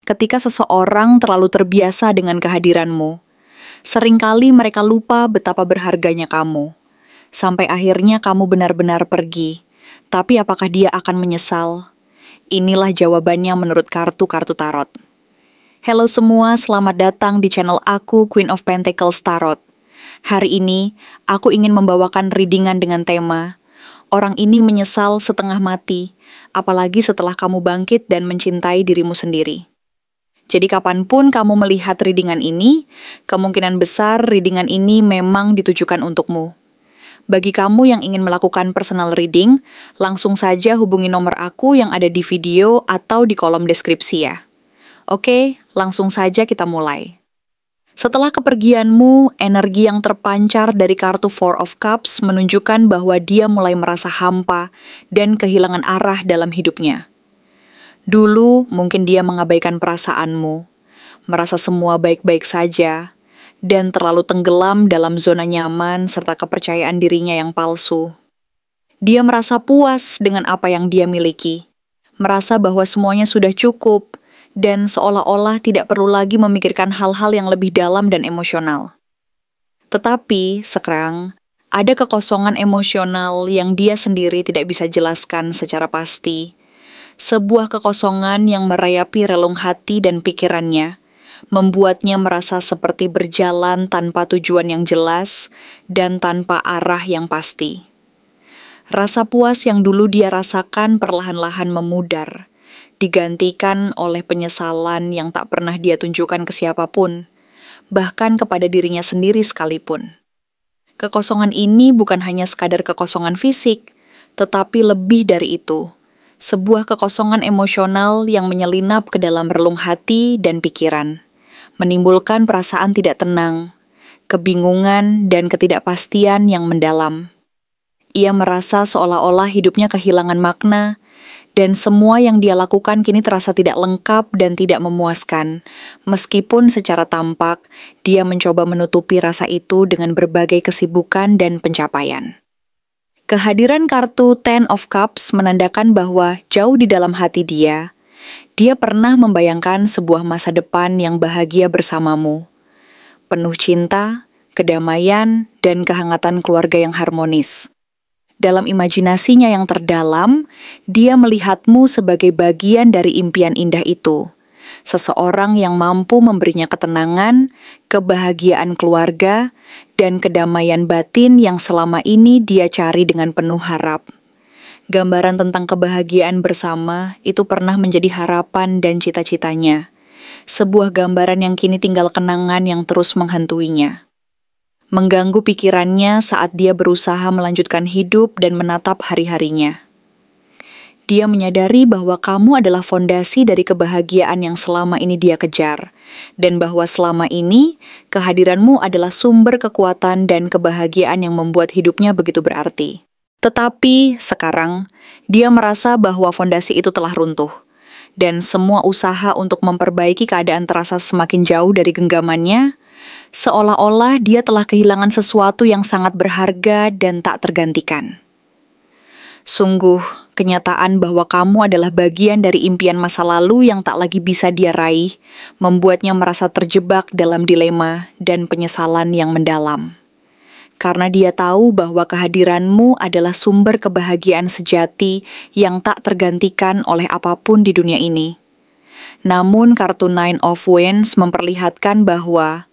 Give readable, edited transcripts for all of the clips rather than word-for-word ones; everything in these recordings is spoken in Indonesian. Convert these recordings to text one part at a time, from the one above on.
ketika seseorang terlalu terbiasa dengan kehadiranmu. Seringkali mereka lupa betapa berharganya kamu. Sampai akhirnya kamu benar-benar pergi. Tapi apakah dia akan menyesal? Inilah jawabannya menurut kartu-kartu tarot. Halo semua, selamat datang di channel aku, Queen of Pentacles Tarot. Hari ini, aku ingin membawakan readingan dengan tema orang ini menyesal setengah mati, apalagi setelah kamu bangkit dan mencintai dirimu sendiri. Jadi kapanpun kamu melihat readingan ini, kemungkinan besar readingan ini memang ditujukan untukmu. Bagi kamu yang ingin melakukan personal reading, langsung saja hubungi nomor aku yang ada di video atau di kolom deskripsi ya. Oke, langsung saja kita mulai. Setelah kepergianmu, energi yang terpancar dari kartu Four of Cups menunjukkan bahwa dia mulai merasa hampa dan kehilangan arah dalam hidupnya. Dulu, mungkin dia mengabaikan perasaanmu, merasa semua baik-baik saja, dan terlalu tenggelam dalam zona nyaman serta kepercayaan dirinya yang palsu. Dia merasa puas dengan apa yang dia miliki, merasa bahwa semuanya sudah cukup, dan seolah-olah tidak perlu lagi memikirkan hal-hal yang lebih dalam dan emosional. Tetapi, sekarang, ada kekosongan emosional yang dia sendiri tidak bisa jelaskan secara pasti. Sebuah kekosongan yang merayapi relung hati dan pikirannya, membuatnya merasa seperti berjalan tanpa tujuan yang jelas dan tanpa arah yang pasti. Rasa puas yang dulu dia rasakan perlahan-lahan memudar, digantikan oleh penyesalan yang tak pernah dia tunjukkan ke siapapun, bahkan kepada dirinya sendiri sekalipun. Kekosongan ini bukan hanya sekadar kekosongan fisik, tetapi lebih dari itu. Sebuah kekosongan emosional yang menyelinap ke dalam relung hati dan pikiran, menimbulkan perasaan tidak tenang, kebingungan, dan ketidakpastian yang mendalam. Ia merasa seolah-olah hidupnya kehilangan makna, dan semua yang dia lakukan kini terasa tidak lengkap dan tidak memuaskan, meskipun secara tampak dia mencoba menutupi rasa itu dengan berbagai kesibukan dan pencapaian. Kehadiran kartu Ten of Cups menandakan bahwa jauh di dalam hati dia pernah membayangkan sebuah masa depan yang bahagia bersamamu, penuh cinta, kedamaian, dan kehangatan keluarga yang harmonis. Dalam imajinasinya yang terdalam, dia melihatmu sebagai bagian dari impian indah itu. Seseorang yang mampu memberinya ketenangan, kebahagiaan keluarga, dan kedamaian batin yang selama ini dia cari dengan penuh harap. Gambaran tentang kebahagiaan bersama itu pernah menjadi harapan dan cita-citanya. Sebuah gambaran yang kini tinggal kenangan yang terus menghantuinya. Mengganggu pikirannya saat dia berusaha melanjutkan hidup dan menatap hari-harinya. Dia menyadari bahwa kamu adalah fondasi dari kebahagiaan yang selama ini dia kejar, dan bahwa selama ini kehadiranmu adalah sumber kekuatan dan kebahagiaan yang membuat hidupnya begitu berarti. Tetapi sekarang, dia merasa bahwa fondasi itu telah runtuh, dan semua usaha untuk memperbaiki keadaan terasa semakin jauh dari genggamannya, seolah-olah dia telah kehilangan sesuatu yang sangat berharga dan tak tergantikan. Sungguh, kenyataan bahwa kamu adalah bagian dari impian masa lalu yang tak lagi bisa dia raih, membuatnya merasa terjebak dalam dilema dan penyesalan yang mendalam. Karena dia tahu bahwa kehadiranmu adalah sumber kebahagiaan sejati yang tak tergantikan oleh apapun di dunia ini. Namun kartu Nine of Wands memperlihatkan bahwa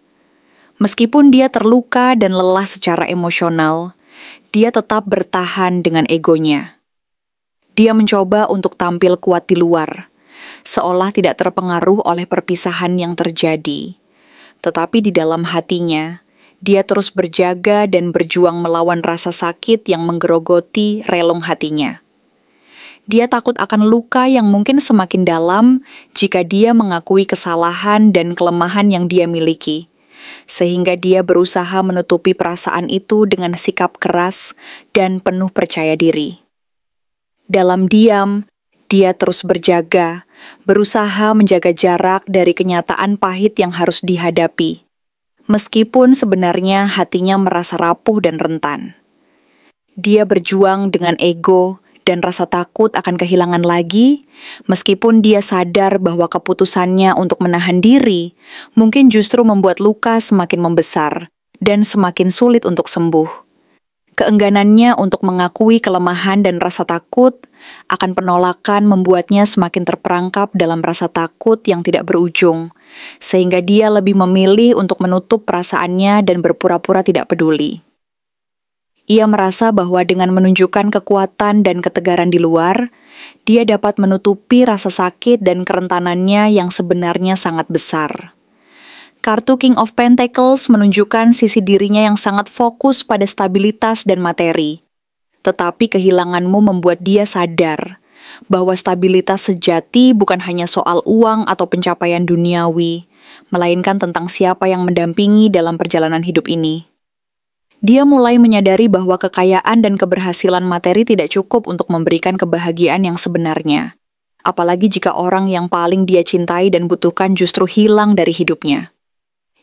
meskipun dia terluka dan lelah secara emosional, dia tetap bertahan dengan egonya. Dia mencoba untuk tampil kuat di luar, seolah tidak terpengaruh oleh perpisahan yang terjadi. Tetapi di dalam hatinya, dia terus berjaga dan berjuang melawan rasa sakit yang menggerogoti relung hatinya. Dia takut akan luka yang mungkin semakin dalam jika dia mengakui kesalahan dan kelemahan yang dia miliki, sehingga dia berusaha menutupi perasaan itu dengan sikap keras dan penuh percaya diri. Dalam diam, dia terus berjaga, berusaha menjaga jarak dari kenyataan pahit yang harus dihadapi, meskipun sebenarnya hatinya merasa rapuh dan rentan. Dia berjuang dengan ego dan rasa takut akan kehilangan lagi, meskipun dia sadar bahwa keputusannya untuk menahan diri mungkin justru membuat luka semakin membesar dan semakin sulit untuk sembuh. Keengganannya untuk mengakui kelemahan dan rasa takut akan penolakan membuatnya semakin terperangkap dalam rasa takut yang tidak berujung, sehingga dia lebih memilih untuk menutup perasaannya dan berpura-pura tidak peduli. Ia merasa bahwa dengan menunjukkan kekuatan dan ketegaran di luar, dia dapat menutupi rasa sakit dan kerentanannya yang sebenarnya sangat besar. Kartu King of Pentacles menunjukkan sisi dirinya yang sangat fokus pada stabilitas dan materi. Tetapi kehilanganmu membuat dia sadar bahwa stabilitas sejati bukan hanya soal uang atau pencapaian duniawi, melainkan tentang siapa yang mendampingi dalam perjalanan hidup ini. Dia mulai menyadari bahwa kekayaan dan keberhasilan materi tidak cukup untuk memberikan kebahagiaan yang sebenarnya. Apalagi jika orang yang paling dia cintai dan butuhkan justru hilang dari hidupnya.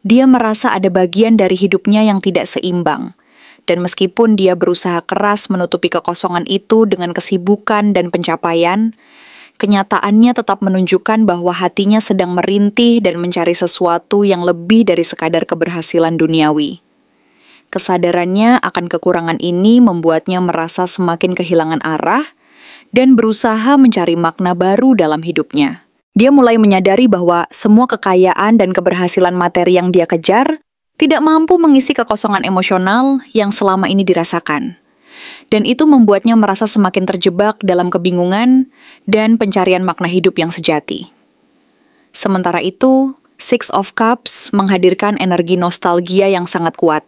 Dia merasa ada bagian dari hidupnya yang tidak seimbang. Dan meskipun dia berusaha keras menutupi kekosongan itu dengan kesibukan dan pencapaian, kenyataannya tetap menunjukkan bahwa hatinya sedang merintih dan mencari sesuatu yang lebih dari sekadar keberhasilan duniawi. Kesadarannya akan kekurangan ini membuatnya merasa semakin kehilangan arah dan berusaha mencari makna baru dalam hidupnya. Dia mulai menyadari bahwa semua kekayaan dan keberhasilan materi yang dia kejar tidak mampu mengisi kekosongan emosional yang selama ini dirasakan. Dan itu membuatnya merasa semakin terjebak dalam kebingungan dan pencarian makna hidup yang sejati. Sementara itu, Six of Cups menghadirkan energi nostalgia yang sangat kuat.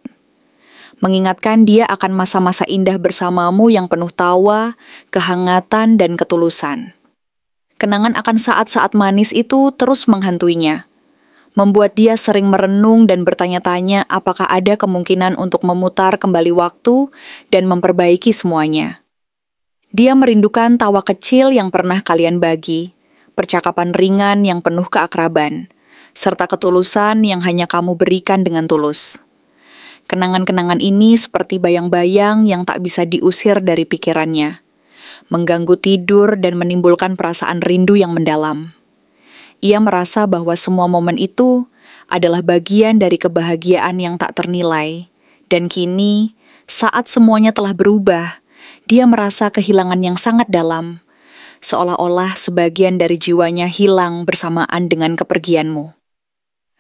Mengingatkan dia akan masa-masa indah bersamamu yang penuh tawa, kehangatan, dan ketulusan. Kenangan akan saat-saat manis itu terus menghantuinya, membuat dia sering merenung dan bertanya-tanya apakah ada kemungkinan untuk memutar kembali waktu dan memperbaiki semuanya. Dia merindukan tawa kecil yang pernah kalian bagi, percakapan ringan yang penuh keakraban, serta ketulusan yang hanya kamu berikan dengan tulus. Kenangan-kenangan ini seperti bayang-bayang yang tak bisa diusir dari pikirannya, mengganggu tidur dan menimbulkan perasaan rindu yang mendalam. Ia merasa bahwa semua momen itu adalah bagian dari kebahagiaan yang tak ternilai, dan kini, saat semuanya telah berubah, dia merasa kehilangan yang sangat dalam, seolah-olah sebagian dari jiwanya hilang bersamaan dengan kepergianmu.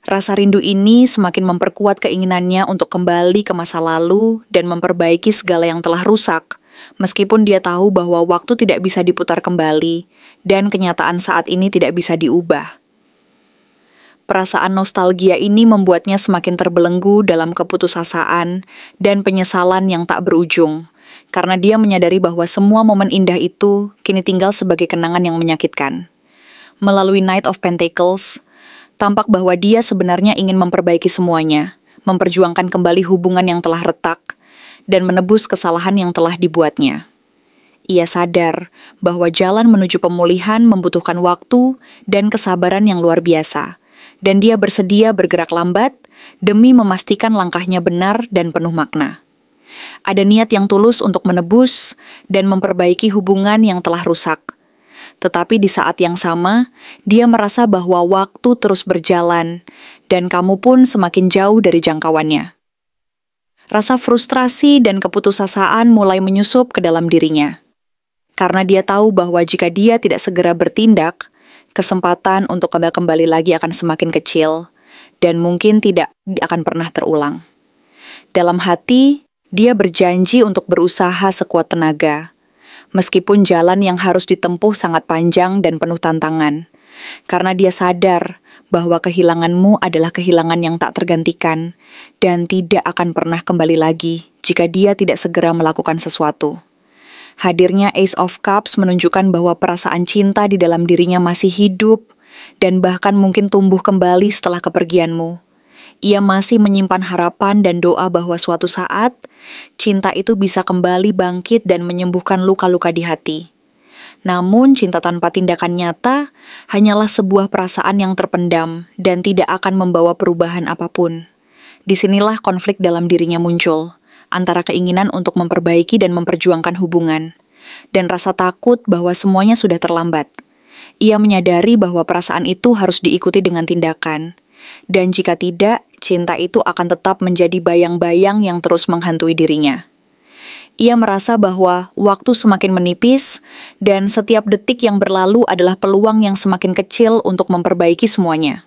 Rasa rindu ini semakin memperkuat keinginannya untuk kembali ke masa lalu dan memperbaiki segala yang telah rusak, meskipun dia tahu bahwa waktu tidak bisa diputar kembali dan kenyataan saat ini tidak bisa diubah. Perasaan nostalgia ini membuatnya semakin terbelenggu dalam keputusasaan dan penyesalan yang tak berujung, karena dia menyadari bahwa semua momen indah itu kini tinggal sebagai kenangan yang menyakitkan. Melalui Knight of Pentacles, tampak bahwa dia sebenarnya ingin memperbaiki semuanya, memperjuangkan kembali hubungan yang telah retak, dan menebus kesalahan yang telah dibuatnya. Ia sadar bahwa jalan menuju pemulihan membutuhkan waktu dan kesabaran yang luar biasa, dan dia bersedia bergerak lambat demi memastikan langkahnya benar dan penuh makna. Ada niat yang tulus untuk menebus dan memperbaiki hubungan yang telah rusak. Tetapi di saat yang sama, dia merasa bahwa waktu terus berjalan, dan kamu pun semakin jauh dari jangkauannya. Rasa frustrasi dan keputusasaan mulai menyusup ke dalam dirinya. Karena dia tahu bahwa jika dia tidak segera bertindak, kesempatan untuk kembali lagi akan semakin kecil, dan mungkin tidak akan pernah terulang. Dalam hati, dia berjanji untuk berusaha sekuat tenaga, meskipun jalan yang harus ditempuh sangat panjang dan penuh tantangan, karena dia sadar bahwa kehilanganmu adalah kehilangan yang tak tergantikan dan tidak akan pernah kembali lagi jika dia tidak segera melakukan sesuatu. Hadirnya Ace of Cups menunjukkan bahwa perasaan cinta di dalam dirinya masih hidup dan bahkan mungkin tumbuh kembali setelah kepergianmu. Ia masih menyimpan harapan dan doa bahwa suatu saat, cinta itu bisa kembali bangkit dan menyembuhkan luka-luka di hati. Namun, cinta tanpa tindakan nyata hanyalah sebuah perasaan yang terpendam dan tidak akan membawa perubahan apapun. Disinilah konflik dalam dirinya muncul, antara keinginan untuk memperbaiki dan memperjuangkan hubungan, dan rasa takut bahwa semuanya sudah terlambat. Ia menyadari bahwa perasaan itu harus diikuti dengan tindakan, dan jika tidak, cinta itu akan tetap menjadi bayang-bayang yang terus menghantui dirinya. Ia merasa bahwa waktu semakin menipis, dan setiap detik yang berlalu adalah peluang yang semakin kecil untuk memperbaiki semuanya.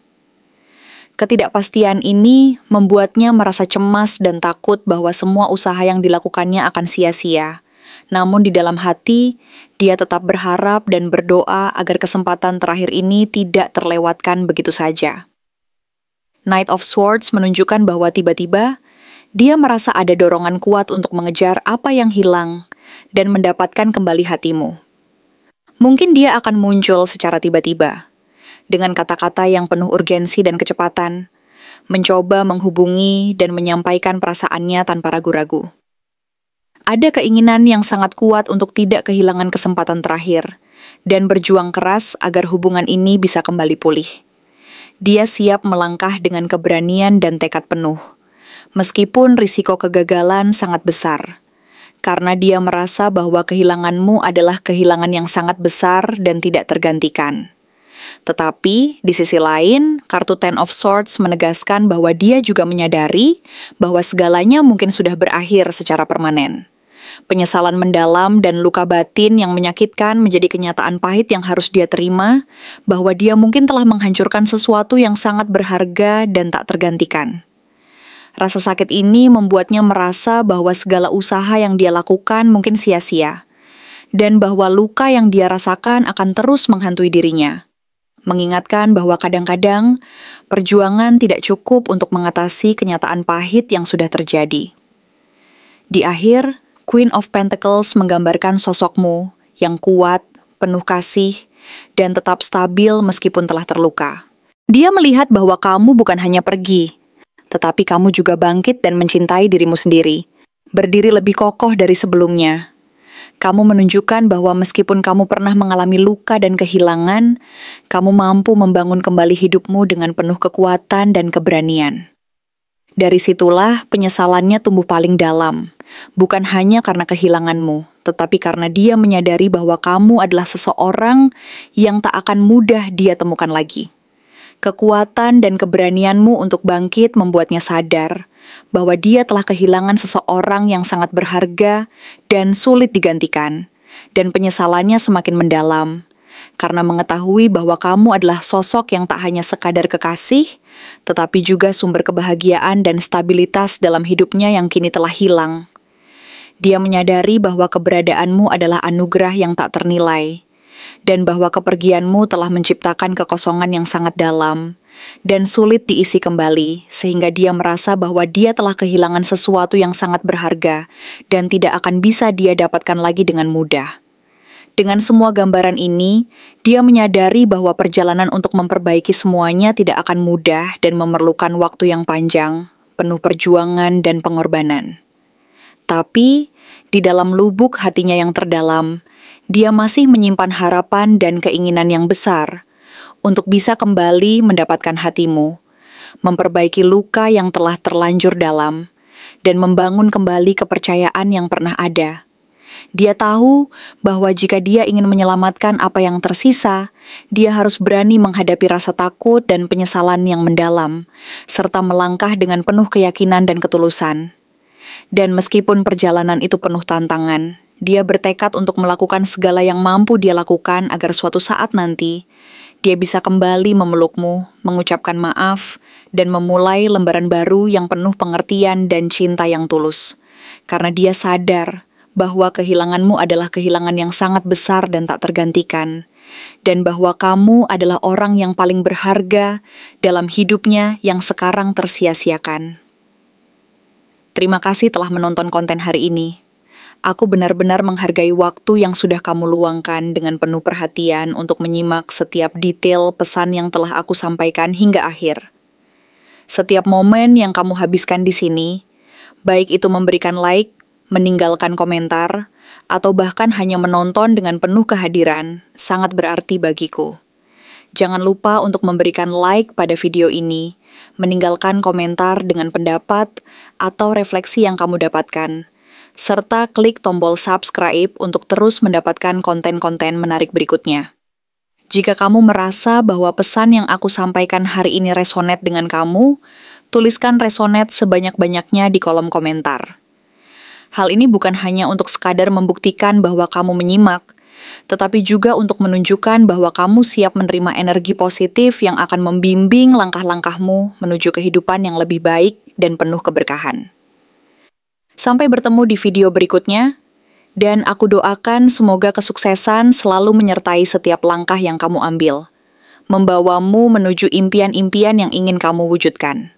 Ketidakpastian ini membuatnya merasa cemas dan takut bahwa semua usaha yang dilakukannya akan sia-sia. Namun di dalam hati, dia tetap berharap dan berdoa agar kesempatan terakhir ini tidak terlewatkan begitu saja. Knight of Swords menunjukkan bahwa tiba-tiba, dia merasa ada dorongan kuat untuk mengejar apa yang hilang dan mendapatkan kembali hatimu. Mungkin dia akan muncul secara tiba-tiba, dengan kata-kata yang penuh urgensi dan kecepatan, mencoba menghubungi dan menyampaikan perasaannya tanpa ragu-ragu. Ada keinginan yang sangat kuat untuk tidak kehilangan kesempatan terakhir, dan berjuang keras agar hubungan ini bisa kembali pulih. Dia siap melangkah dengan keberanian dan tekad penuh, meskipun risiko kegagalan sangat besar, karena dia merasa bahwa kehilanganmu adalah kehilangan yang sangat besar dan tidak tergantikan. Tetapi, di sisi lain, kartu Ten of Swords menegaskan bahwa dia juga menyadari bahwa segalanya mungkin sudah berakhir secara permanen. Penyesalan mendalam dan luka batin yang menyakitkan menjadi kenyataan pahit yang harus dia terima, bahwa dia mungkin telah menghancurkan sesuatu yang sangat berharga dan tak tergantikan. Rasa sakit ini membuatnya merasa bahwa segala usaha yang dia lakukan mungkin sia-sia, dan bahwa luka yang dia rasakan akan terus menghantui dirinya. Mengingatkan bahwa kadang-kadang perjuangan tidak cukup untuk mengatasi kenyataan pahit yang sudah terjadi. Di akhir, Queen of Pentacles menggambarkan sosokmu yang kuat, penuh kasih, dan tetap stabil meskipun telah terluka. Dia melihat bahwa kamu bukan hanya pergi, tetapi kamu juga bangkit dan mencintai dirimu sendiri, berdiri lebih kokoh dari sebelumnya. Kamu menunjukkan bahwa meskipun kamu pernah mengalami luka dan kehilangan, kamu mampu membangun kembali hidupmu dengan penuh kekuatan dan keberanian. Dari situlah penyesalannya tumbuh paling dalam, bukan hanya karena kehilanganmu, tetapi karena dia menyadari bahwa kamu adalah seseorang yang tak akan mudah dia temukan lagi. Kekuatan dan keberanianmu untuk bangkit membuatnya sadar bahwa dia telah kehilangan seseorang yang sangat berharga dan sulit digantikan, dan penyesalannya semakin mendalam, karena mengetahui bahwa kamu adalah sosok yang tak hanya sekadar kekasih, tetapi juga sumber kebahagiaan dan stabilitas dalam hidupnya yang kini telah hilang. Dia menyadari bahwa keberadaanmu adalah anugerah yang tak ternilai, dan bahwa kepergianmu telah menciptakan kekosongan yang sangat dalam dan sulit diisi kembali, sehingga dia merasa bahwa dia telah kehilangan sesuatu yang sangat berharga dan tidak akan bisa dia dapatkan lagi dengan mudah. Dengan semua gambaran ini, dia menyadari bahwa perjalanan untuk memperbaiki semuanya tidak akan mudah dan memerlukan waktu yang panjang, penuh perjuangan dan pengorbanan. Tapi, di dalam lubuk hatinya yang terdalam, dia masih menyimpan harapan dan keinginan yang besar untuk bisa kembali mendapatkan hatimu, memperbaiki luka yang telah terlanjur dalam, dan membangun kembali kepercayaan yang pernah ada. Dia tahu bahwa jika dia ingin menyelamatkan apa yang tersisa, dia harus berani menghadapi rasa takut dan penyesalan yang mendalam, serta melangkah dengan penuh keyakinan dan ketulusan. Dan meskipun perjalanan itu penuh tantangan, dia bertekad untuk melakukan segala yang mampu dia lakukan agar suatu saat nanti, dia bisa kembali memelukmu, mengucapkan maaf, dan memulai lembaran baru yang penuh pengertian dan cinta yang tulus. Karena dia sadar bahwa kehilanganmu adalah kehilangan yang sangat besar dan tak tergantikan, dan bahwa kamu adalah orang yang paling berharga dalam hidupnya yang sekarang tersia-siakan. Terima kasih telah menonton konten hari ini. Aku benar-benar menghargai waktu yang sudah kamu luangkan dengan penuh perhatian untuk menyimak setiap detail pesan yang telah aku sampaikan hingga akhir. Setiap momen yang kamu habiskan di sini, baik itu memberikan like, meninggalkan komentar, atau bahkan hanya menonton dengan penuh kehadiran, sangat berarti bagiku. Jangan lupa untuk memberikan like pada video ini, meninggalkan komentar dengan pendapat atau refleksi yang kamu dapatkan, serta klik tombol subscribe untuk terus mendapatkan konten-konten menarik berikutnya. Jika kamu merasa bahwa pesan yang aku sampaikan hari ini resonate dengan kamu, tuliskan resonate sebanyak-banyaknya di kolom komentar. Hal ini bukan hanya untuk sekadar membuktikan bahwa kamu menyimak, tetapi juga untuk menunjukkan bahwa kamu siap menerima energi positif yang akan membimbing langkah-langkahmu menuju kehidupan yang lebih baik dan penuh keberkahan. Sampai bertemu di video berikutnya, dan aku doakan semoga kesuksesan selalu menyertai setiap langkah yang kamu ambil, membawamu menuju impian-impian yang ingin kamu wujudkan.